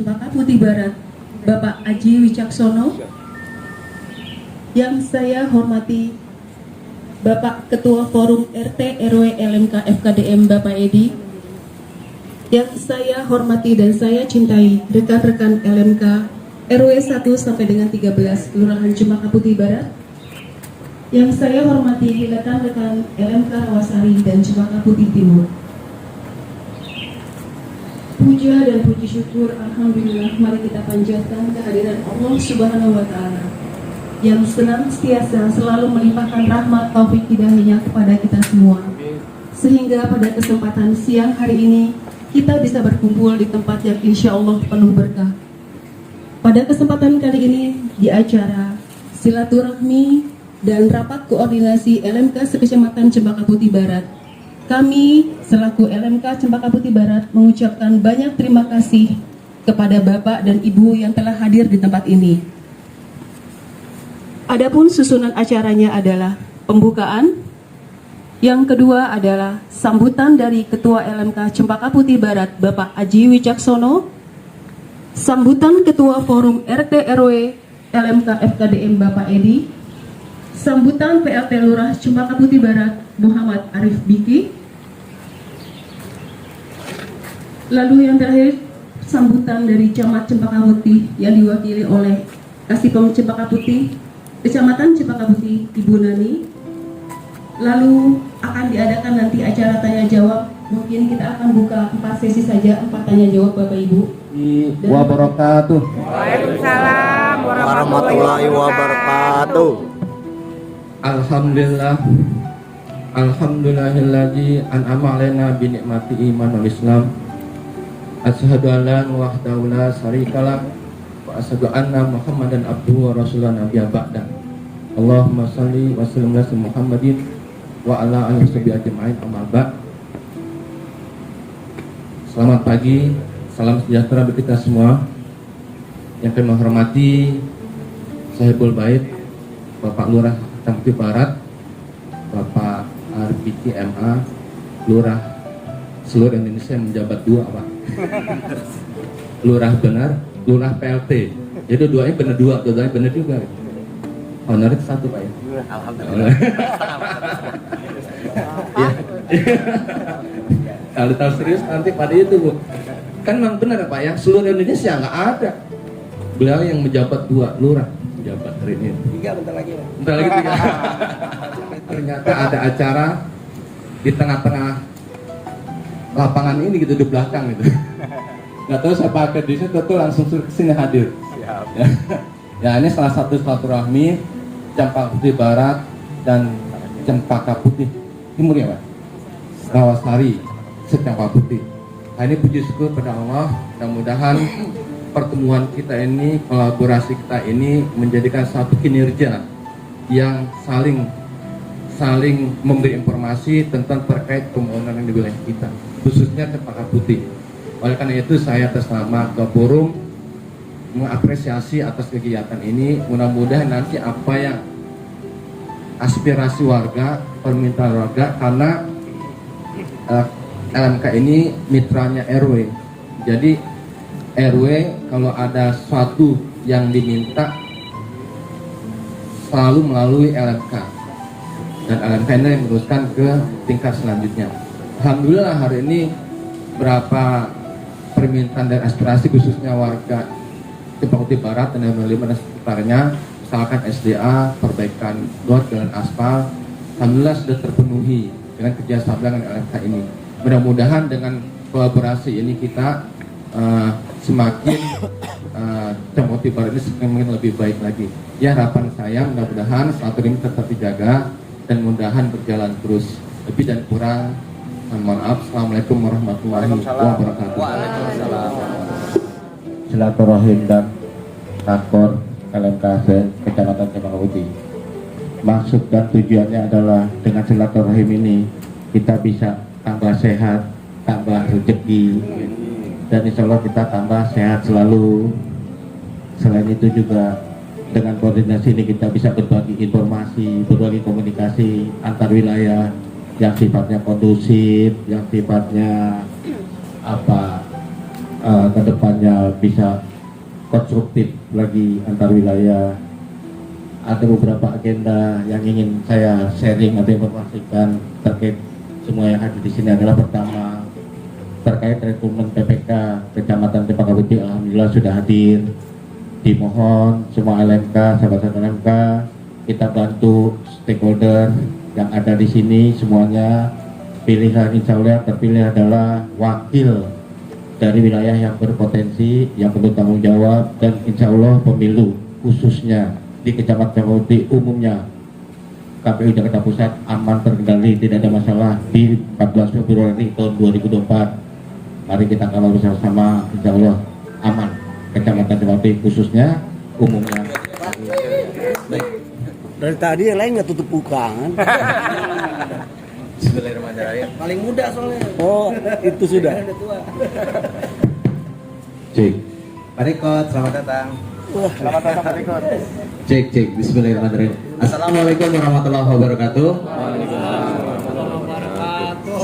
Cempaka Putih Barat, Bapak Aji Wicaksono. Yang saya hormati Bapak Ketua Forum RT RW LMK FKDM Bapak Edi. Yang saya hormati dan saya cintai rekan-rekan LMK RW 1 sampai dengan 13 Kelurahan Cempaka Putih Barat. Yang saya hormati rekan-rekan LMK Rawasari dan Cempaka Putih Timur. Puja dan puji syukur alhamdulillah mari kita panjatkan kehadiran Allah Subhanahu wa taala yang senantiasa selalu melimpahkan rahmat taufik hidayahnya kepada kita semua. Sehingga pada kesempatan siang hari ini kita bisa berkumpul di tempat yang insya Allah penuh berkah. Pada kesempatan kali ini di acara silaturahmi dan rapat koordinasi LMK Sekecamatan Cempaka Putih Barat, kami selaku LMK Cempaka Putih Barat mengucapkan banyak terima kasih kepada Bapak dan Ibu yang telah hadir di tempat ini. Adapun susunan acaranya adalah pembukaan, yang kedua adalah sambutan dari Ketua LMK Cempaka Putih Barat Bapak Aji Wicaksono, sambutan Ketua Forum RT RW LMK FKDM Bapak Edi, sambutan PLT Lurah Cempaka Putih Barat Muhammad Arif Biki, lalu yang terakhir sambutan dari Camat Cempaka Putih yang diwakili oleh Kasipom Cempaka Putih Kecamatan Cempaka Putih Ibu Nani. Lalu akan diadakan nanti acara tanya jawab. Mungkin kita akan buka 4 sesi saja, 4 tanya jawab Bapak Ibu. Wabarakatuh. Waalaikumsalam warahmatullahi wabarakatuh. Alhamdulillah. Alhamdulillahilladzi an'ama 'alaina bi ni'mati iman wal Islam. Asyhadu an la ilaha illallah syarikalah wa asyhadu anna Muhammadan abduhu wa rasulun nabiyya ba'da. Allahumma shalli wa sallim ala Muhammadin wa ala alihi washabihi ajma'in amma ba'd. Selamat pagi, salam sejahtera bagi kita semua. Yang kami hormati Sahibul Bait Bapak Lurah Cempaka Putih Barat, Bapak Arif Biki MA, Lurah seluruh Indonesia yang menjabat 2 Pak. Lurah benar, Lurah PLT. Jadi duanya benar 2, duanya benar juga. Honorer 1 Pak ya. Alhamdulillah. Ya. Kalau tahu serius nanti pada itu Bu. Kan memang benar Pak ya, seluruh Indonesia nggak ada. Beliau yang menjabat 2 lurah, menjabat hari ini. 3 bentar lagi Pak. Bentar lagi 3. Ternyata ada acara di tengah-tengah lapangan ini gitu, di belakang gitu. Nggak tahu siapa akademisi, tentu langsung sini hadir. Siap. Ya, ini salah satu silaturahmi Cempaka Putih Barat dan Cempaka Putih Timur ya Pak. Rawasari Cempaka Putih. Nah, ini puji syukur pada Allah. Mudah-mudahan pertemuan kita ini, kolaborasi kita ini menjadikan satu kinerja yang saling memberi informasi tentang terkait pembangunan di wilayah kita, khususnya Cempaka Putih. Oleh karena itu saya atas nama Ketua Forum mengapresiasi atas kegiatan ini. Mudah-mudahan nanti apa yang aspirasi warga, permintaan warga, karena LMK ini mitranya RW. Jadi RW kalau ada sesuatu yang diminta selalu melalui LMK, dan LMK ini yang meneruskan ke tingkat selanjutnya. Alhamdulillah hari ini berapa permintaan dan aspirasi khususnya warga Cempaka Putih Barat dan LMK dan sekitarnya, misalkan SDA, perbaikan got, jalan aspal, alhamdulillah sudah terpenuhi dengan kerjasama dengan LMK ini. Mudah-mudahan dengan kolaborasi ini kita semakin Cempaka Putih Barat ini semakin lebih baik lagi. Ya, harapan saya mudah-mudahan saat ini tetap dijaga dan mudah-mudahan berjalan terus. Lebih dan kurang mohon maaf. Assalamualaikum warahmatullahi wabarakatuh. Waalaikumsalam. Silaturahim dan rakor LMK Kecamatan Cempaka Putih. Maksud dan tujuannya adalah dengan silaturahim ini kita bisa tambah sehat, tambah rezeki, dan insya Allah kita tambah sehat selalu. Selain itu juga dengan koordinasi ini kita bisa berbagi informasi, berbagi komunikasi antar wilayah yang sifatnya kondusif, yang sifatnya kedepannya bisa konstruktif lagi antar wilayah. Ada beberapa agenda yang ingin saya sharing atau informasikan terkait semua yang ada di sini. Adalah pertama terkait rekrutmen PPK Kecamatan Cempaka Putih, alhamdulillah sudah hadir. Dimohon semua LMK, sahabat-sahabat LMK, kita bantu stakeholder yang ada di sini semuanya. Pilihan insya Allah yang terpilih adalah wakil dari wilayah yang berpotensi, yang perlu tanggung jawab, dan insya Allah pemilu khususnya di Kecamatan Cempaka Putih umumnya KPU Jakarta Pusat aman, terkendali, tidak ada masalah di 14 Februari tahun 2024. Mari kita kawal bersama-sama, insya Allah aman Kecamatan Cempaka Putih khususnya umumnya. Dari tadi yang lain nggak tutup buka kan? Bismillahirrahmanirrahim. Paling muda soalnya. Oh, itu sudah. Cik. Pak Rikot, selamat datang. Selamat datang Pak Rikot. Cek, bismillahirrahmanirrahim. Assalamualaikum warahmatullahi wabarakatuh.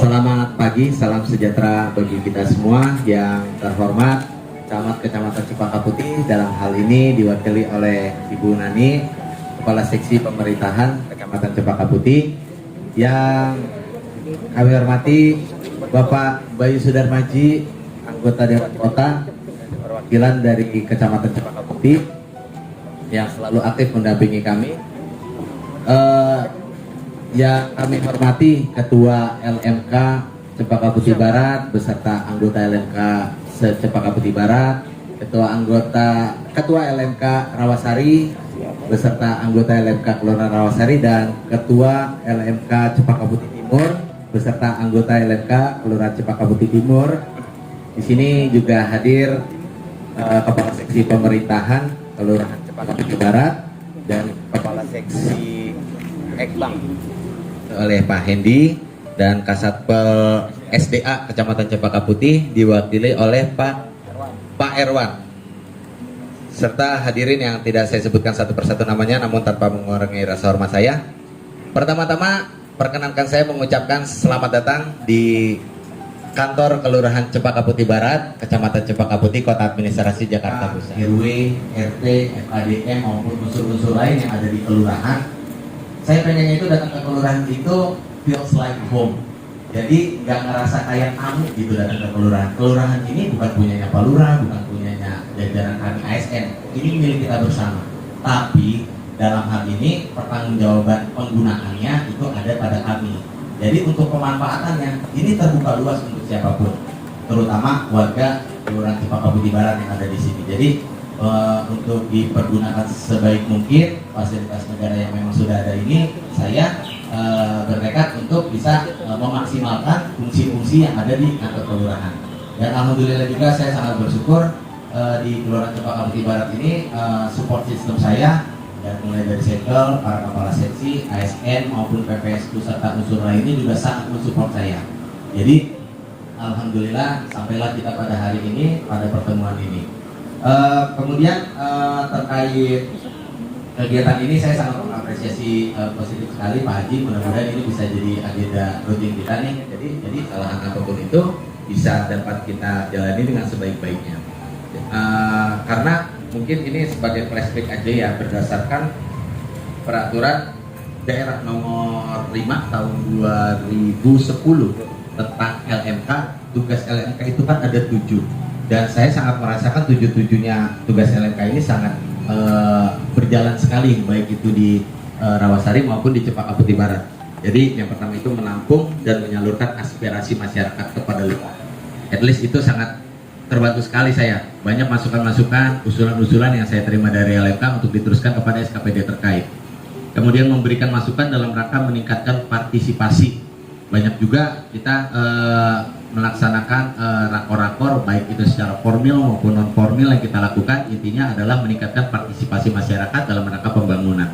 Selamat pagi, salam sejahtera bagi kita semua. Yang terhormat Camat Kecamatan Cempaka Putih, dalam hal ini diwakili oleh Ibu Nani, Kepala Seksi Pemerintahan Kecamatan Cempaka Putih. Yang kami hormati Bapak Bayu Sudarmaji, anggota Dewan Kota, perwakilan dari Kecamatan Cempaka Putih yang selalu aktif mendampingi kami. Yang kami hormati Ketua LMK Cempaka Putih Barat beserta anggota LMK Cempaka Putih Barat, Ketua LMK Rawasari beserta anggota LMK Kelurahan Rawasari, dan Ketua LMK Cempaka Putih Timur beserta anggota LMK Kelurahan Cempaka Putih Timur. Di sini juga hadir Kepala Seksi Pemerintahan Kelurahan Cempaka Putih Barat dan Kepala Seksi Ekbang oleh Pak Hendi, dan Kasatpel SDA Kecamatan Cempaka Putih diwakili oleh Pak Erwan, serta hadirin yang tidak saya sebutkan satu persatu namanya namun tanpa mengurangi rasa hormat saya. Pertama-tama perkenankan saya mengucapkan selamat datang di Kantor Kelurahan Cempaka Putih Barat, Kecamatan Cempaka Putih, Kota Administrasi Jakarta Pusat. RW, RT, FADM maupun unsur-unsur lain yang ada di kelurahan. Saya pengennya itu datang ke kelurahan itu feels like home. Jadi nggak ngerasa kayak tamu gitu datang ke kelurahan. Kelurahan ini bukan punyanya Pak Lurah, bukan punyanya jajaran kami ASN. Ini milik kita bersama. Tapi dalam hal ini pertanggungjawaban penggunaannya itu ada pada kami. Jadi untuk pemanfaatannya ini terbuka luas untuk siapapun, terutama warga Kelurahan Cempaka Putih Barat yang ada di sini. Jadi untuk dipergunakan sebaik mungkin fasilitas negara yang memang sudah ada ini, saya bertekad untuk bisa memaksimalkan fungsi-fungsi yang ada di kantor kelurahan. Dan alhamdulillah juga saya sangat bersyukur di Kelurahan Cempaka Putih Barat ini support system saya, dan mulai dari segel, para kepala seksi, ASN maupun PPSU serta unsur lainnya juga sangat mensupport saya. Jadi alhamdulillah sampailah kita pada hari ini, pada pertemuan ini. Kemudian terkait kegiatan ini saya sangat mengapresiasi positif sekali Pak Haji. Mudah-mudahan ini bisa jadi agenda rutin kita nih. Jadi kesalahan apapun itu bisa dapat kita jalani dengan sebaik-baiknya. Karena mungkin ini sebagai flashback aja ya, berdasarkan peraturan daerah nomor 5 tahun 2010 tentang LMK. Tugas LMK itu kan ada 7, dan saya sangat merasakan 7-7-nya tugas LMK ini sangat berjalan sekali, baik itu di Rawasari maupun di Cempaka Putih Barat. Jadi yang pertama itu menampung dan menyalurkan aspirasi masyarakat kepada lingkungan. At least itu sangat terbantu sekali saya. Banyak masukan-masukan, usulan-usulan yang saya terima dari LMK untuk diteruskan kepada SKPD terkait. Kemudian memberikan masukan dalam rangka meningkatkan partisipasi. Banyak juga kita melaksanakan rakor-rakor, baik itu secara formil maupun non-formil yang kita lakukan. Intinya adalah meningkatkan partisipasi masyarakat dalam rangka pembangunan.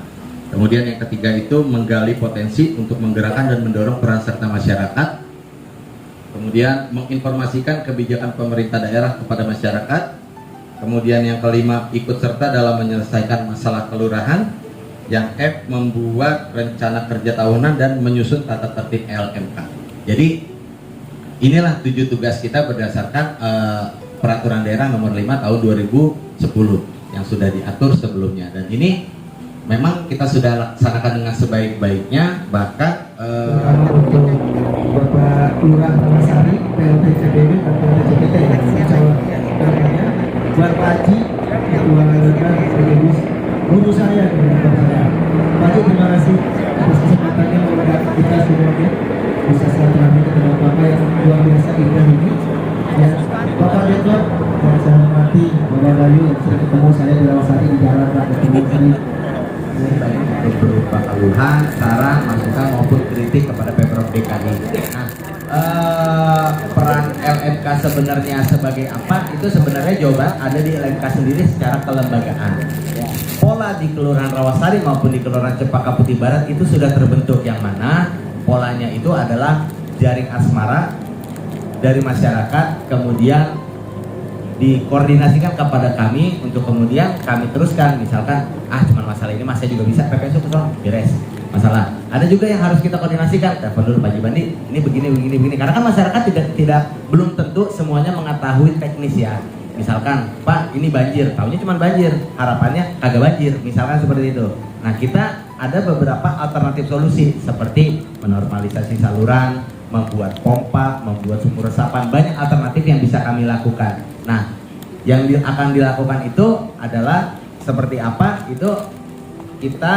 Kemudian yang ketiga itu menggali potensi untuk menggerakkan dan mendorong peran serta masyarakat. Kemudian menginformasikan kebijakan pemerintah daerah kepada masyarakat. Kemudian yang kelima, ikut serta dalam menyelesaikan masalah kelurahan. Yang F, membuat rencana kerja tahunan dan menyusun tata tertib LMK. Jadi inilah 7 tugas kita berdasarkan Peraturan Daerah Nomor 5 Tahun 2010 yang sudah diatur sebelumnya, dan ini memang kita sudah laksanakan dengan sebaik-baiknya. Bahkan Bapak Lurah Ramasari, PLT CBD dan PLT CPT namanya Bapak Haji, Ketua LMK sekaligus guru saya dengan Bapak saya. Pak Haji, terima kasih atas kesempatannya mengundang kita semuanya bisa silaturahmi ketemu Bapak yang luar biasa indah ini. Ya, Bapak Rektor yang saya hormati, Bapak Bayu yang sudah ketemu saya di Rawasari di jalan Rakyat Timur ini. baik untuk berupa keluhan, saran, masukan maupun kritik kepada Pemprov DKI. Nah, peran LMK sebenarnya sebagai apa? Itu sebenarnya jawaban ada di LMK sendiri secara kelembagaan. Pola di Kelurahan Rawasari maupun di Kelurahan Cempaka Putih Barat itu sudah terbentuk, yang mana polanya itu adalah jaring asmara dari masyarakat, kemudian dikoordinasikan kepada kami untuk kemudian kami teruskan. Misalkan cuma masalah ini mas saya juga bisa, PPSU kesana beres masalah. Ada juga yang harus kita koordinasikan, telepon dulu Pak Jibandi, ini begini. Karena kan masyarakat tidak belum tentu semuanya mengetahui teknis ya. Misalkan Pak ini banjir, tahunya cuma banjir, harapannya kagak banjir, misalkan seperti itu. Nah, kita ada beberapa alternatif solusi seperti menormalisasi saluran, membuat pompa, membuat sumur resapan, banyak alternatif yang bisa kami lakukan. Nah, yang akan dilakukan itu adalah seperti apa, itu kita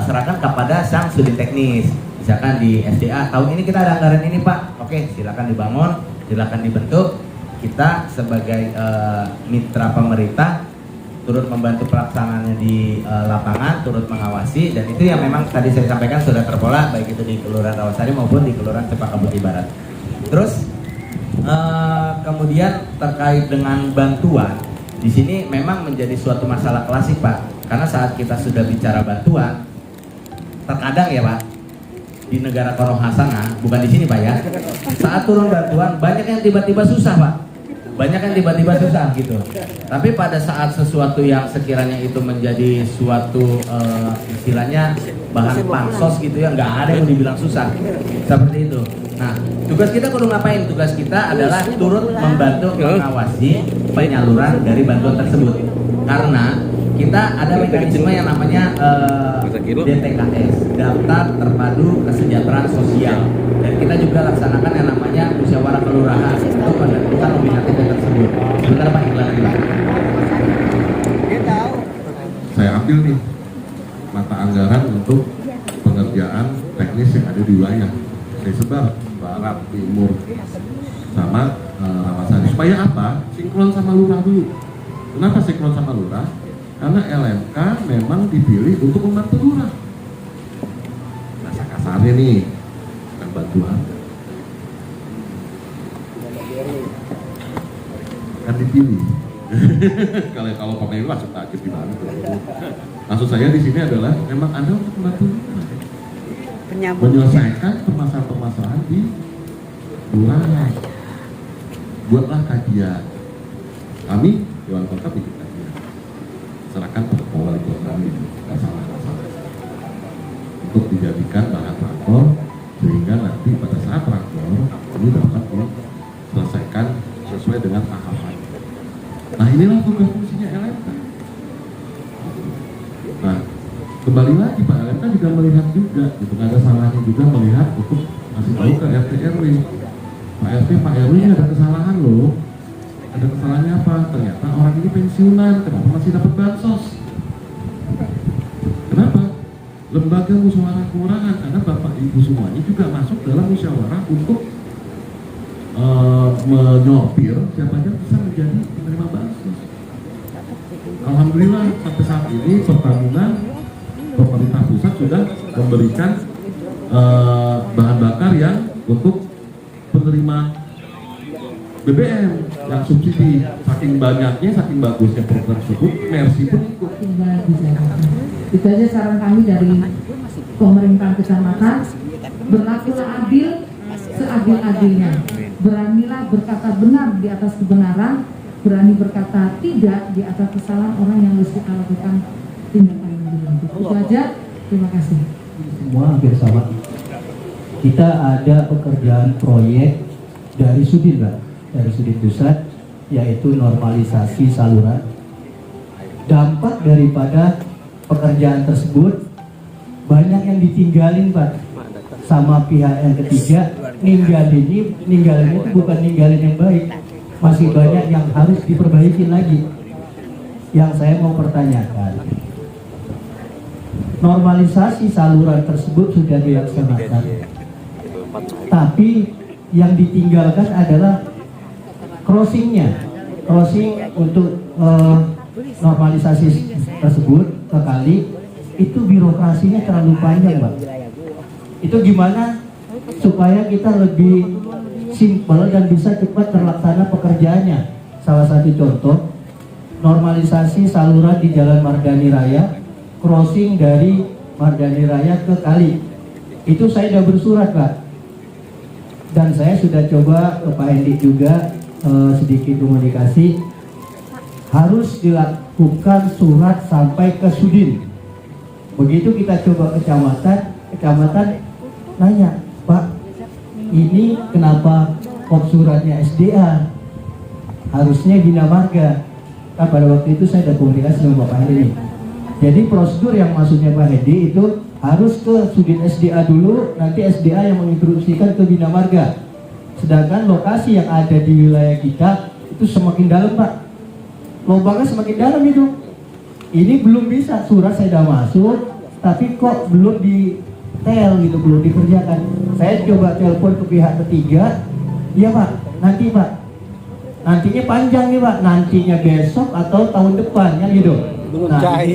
serahkan kepada sang sudin teknis. Misalkan di SDA, tahun ini kita ada anggaran ini Pak, oke silakan dibangun, silakan dibentuk. Kita sebagai mitra pemerintah turut membantu pelaksanaannya di lapangan, turut mengawasi, dan itu yang memang tadi saya sampaikan sudah terpola baik itu di Kelurahan Rawasari maupun di Kelurahan Cempaka Putih Barat. Terus kemudian terkait dengan bantuan, di sini memang menjadi suatu masalah klasik Pak, karena saat kita sudah bicara bantuan, terkadang ya Pak, di negara Konohasana, bukan di sini Pak ya, saat turun bantuan banyak yang tiba-tiba susah Pak, banyak yang tiba-tiba susah gitu. Tapi pada saat sesuatu yang sekiranya itu menjadi suatu istilahnya bahan pansos gitu ya, nggak ada yang dibilang susah seperti itu. Nah, tugas kita kudu ngapain? Tugas kita adalah turut membantu mengawasi penyaluran dari bantuan tersebut. Karena kita ada mekanisme yang namanya DTKS, Daftar Terpadu Kesejahteraan Sosial. Dan kita juga laksanakan yang namanya musyawarah kelurahan untuk menentukan nominatif tersebut. Sebentar Pak, iklan lagi Pak. Saya ambil nih mata anggaran untuk pengerjaan teknis yang ada di wilayah. Saya sebar barat, timur, sama Rawasari. Supaya apa? Sinkron sama lurah dulu. Kenapa sinkron sama lurah? Karena LMK memang dipilih untuk membantu lurah. Nah, kasarnya nih, kan bantuan kan dipilih. kalau pemain lu langsung takut gimana tuh. Maksud saya di sini adalah memang Anda untuk membantu lurah, menyelesaikan permasalahan-permasalahan di lurah. Buatlah kajian. Kami Dewan Kota bikin kajian, serahkan pada wali kota masalah-masalah untuk dijadikan bahan rakor, sehingga nanti pada saat rakor ini dapat diselesaikan sesuai dengan tahapan. Nah, inilah tugas fungsinya LMK. Nah, kembali lagi Pak, LMK juga melihat juga, gitu, nggak ada salahnya juga melihat untuk ngasih tahu ke RT RW, Pak RT, Pak RW ini ada kesalahan loh. Ada kesalahannya apa? Ternyata orang ini pensiunan, kenapa masih dapat bansos? Kenapa? Lembaga musyawarah kelurahan, karena Bapak Ibu semuanya juga masuk dalam musyawarah untuk menyortir siapa aja bisa menjadi penerima bansos. Alhamdulillah sampai saat ini pertamina pemerintah pusat sudah memberikan bahan bakar yang untuk penerima BBM yang subsidi. Saking banyaknya, saking bagusnya program tersebut, Mercy pun ikut. Itu aja saran kami dari pemerintah kecamatan, berlakulah adil seadil-adilnya, beranilah berkata benar di atas kebenaran, berani berkata tidak di atas kesalahan orang yang harus kita lakukan tindakan yang dilanjut. Itu aja, terima kasih. Semua hampir sama. Kita ada pekerjaan proyek dari Sudin, Pak, dari Sudin Pusat yaitu normalisasi saluran. Dampak daripada pekerjaan tersebut banyak yang ditinggalin Pak sama pihak yang ketiga. Ninggalin itu bukan ninggalin yang baik, masih banyak yang harus diperbaiki lagi. Yang saya mau pertanyakan, normalisasi saluran tersebut sudah dilaksanakan, tapi yang ditinggalkan adalah crossing untuk normalisasi tersebut ke kali. Itu birokrasinya terlalu panjang Pak. Itu gimana supaya kita lebih simpel dan bisa cepat terlaksana pekerjaannya? Salah satu contoh, normalisasi saluran di Jalan Mardani Raya, crossing dari Mardani Raya ke kali. Itu saya sudah bersurat Pak, dan saya sudah coba ke Pak Hendi juga sedikit komunikasi, harus dilakukan surat sampai ke Sudin. Begitu kita coba kecamatan nanya, Pak, ini kenapa kop suratnya SDA, harusnya Bina Marga. Kan pada waktu itu saya ada komunikasi dengan Pak Hendi. Jadi prosedur yang maksudnya Pak Hendi itu harus ke Sudin SDA dulu, nanti SDA yang menginstruksikan ke Bina Marga. Sedangkan lokasi yang ada di wilayah kita itu semakin dalam Pak, lubangnya semakin dalam itu. Ini belum bisa, surat saya sudah masuk, tapi kok belum detail gitu, belum dikerjakan. Saya coba telepon ke pihak ketiga, iya Pak, nanti Pak, nantinya panjang nih Pak, nantinya besok atau tahun depan kan gitu. Nah,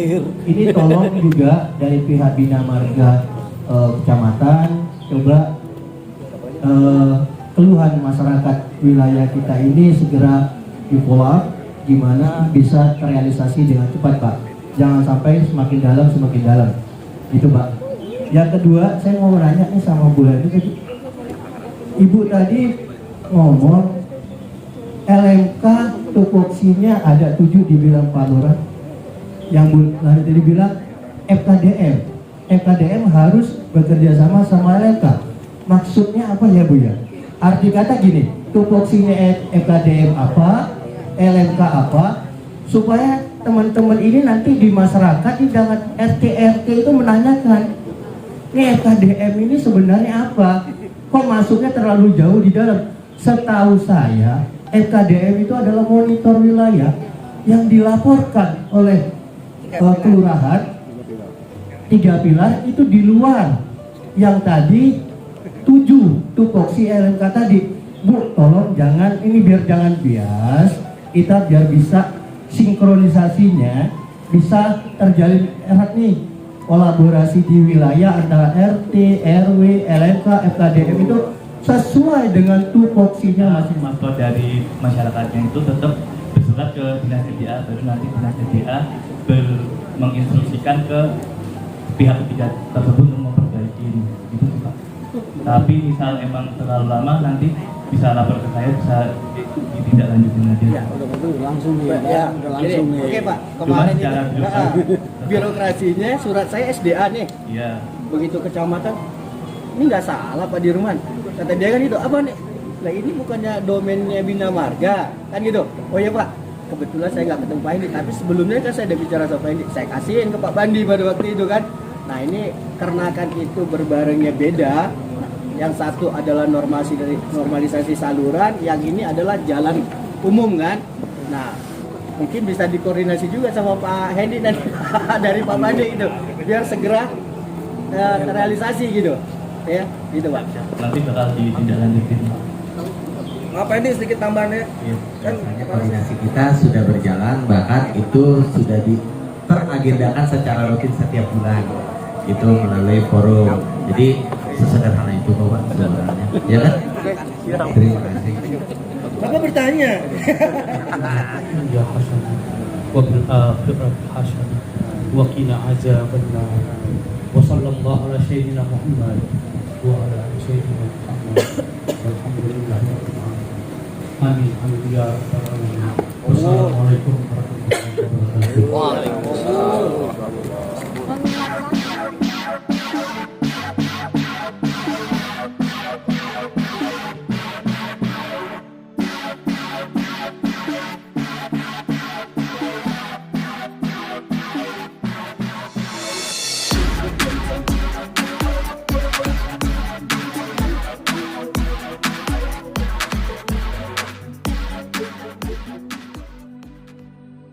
ini tolong juga dari pihak Bina Marga kecamatan, coba keluhan masyarakat wilayah kita ini segera di follow up, gimana bisa terrealisasi dengan cepat Pak. Jangan sampai semakin dalam itu Pak. Yang kedua, saya mau nanya nih sama Bu Hadi tadi. Ibu tadi ngomong LMK tupoksinya ada 7 dibilang Pak Lurah. Yang Bu Hadi tadi bilang FKDM harus bekerja sama LMK. Maksudnya apa ya Bu ya? Arti kata gini, tupoksinya FKDM apa, LMK apa, supaya teman-teman ini nanti di masyarakat di jangan RT itu menanyakan, ini FKDM ini sebenarnya apa, kok masuknya terlalu jauh di dalam. Setahu saya FKDM itu adalah monitor wilayah yang dilaporkan oleh kelurahan, 3 pilar itu di luar yang tadi 7 tupoksi LMK tadi. Bu, tolong jangan, ini biar jangan bias, kita biar bisa sinkronisasinya bisa terjalin erat nih, kolaborasi di wilayah antara RT, RW, LMK, FKDM itu sesuai dengan tupoksinya masing-masing. Maka dari masyarakatnya itu tetap bersurat ke dinas TDA, baru nanti dinas TDA menginstruksikan ke pihak ketiga tersebut untuk memperbaiki itu sih Pak. Tapi misal emang terlalu lama, nanti bisa lapor ke saya, bisa ditindaklanjutin aja. Ya, udah langsung nih. Ya, udah langsung nih. Oke Pak, kemarin birokrasinya surat saya SDA nih. Iya. Begitu kecamatan, ini nggak salah Pak Dirman. Kata dia kan itu apa nih? Nah ini bukannya domainnya Bina Marga kan gitu. Oh iya Pak, kebetulan saya nggak ketemu Pak Hendi, tapi sebelumnya kan saya udah bicara sama Pak Hendi, saya kasihin ke Pak Bandi pada waktu itu kan. Nah ini karena kan itu berbarengnya beda. Yang satu adalah normalisasi saluran, yang ini adalah jalan umum kan. Nah mungkin bisa dikoordinasi juga sama Pak Hendi dan dari Pak Bandi itu, biar segera terrealisasi gitu. Ya, gitu Pak. Nanti bakal ditindaklanjutin. Apa ini sedikit tambahannya? Ya, kan koordinasi kita sudah berjalan, bahkan itu sudah teragendakan secara rutin setiap bulan. Itu melalui forum. Jadi sesederhana itu Pak sebenarnya. Ya kan? Terima kasih. Bapak bertanya. Ya hasan. Wa bil akhirati hasan. Wa qina azabannar. Wa sallallahu ala sayyidina Muhammad wa ala ali sayyidina Muhammad. Walhamdulillahi rabbil alamin. Amin. Amin ya rabbal alamin. Wassalamualaikum warahmatullahi wabarakatuh. Waalaikumsalam.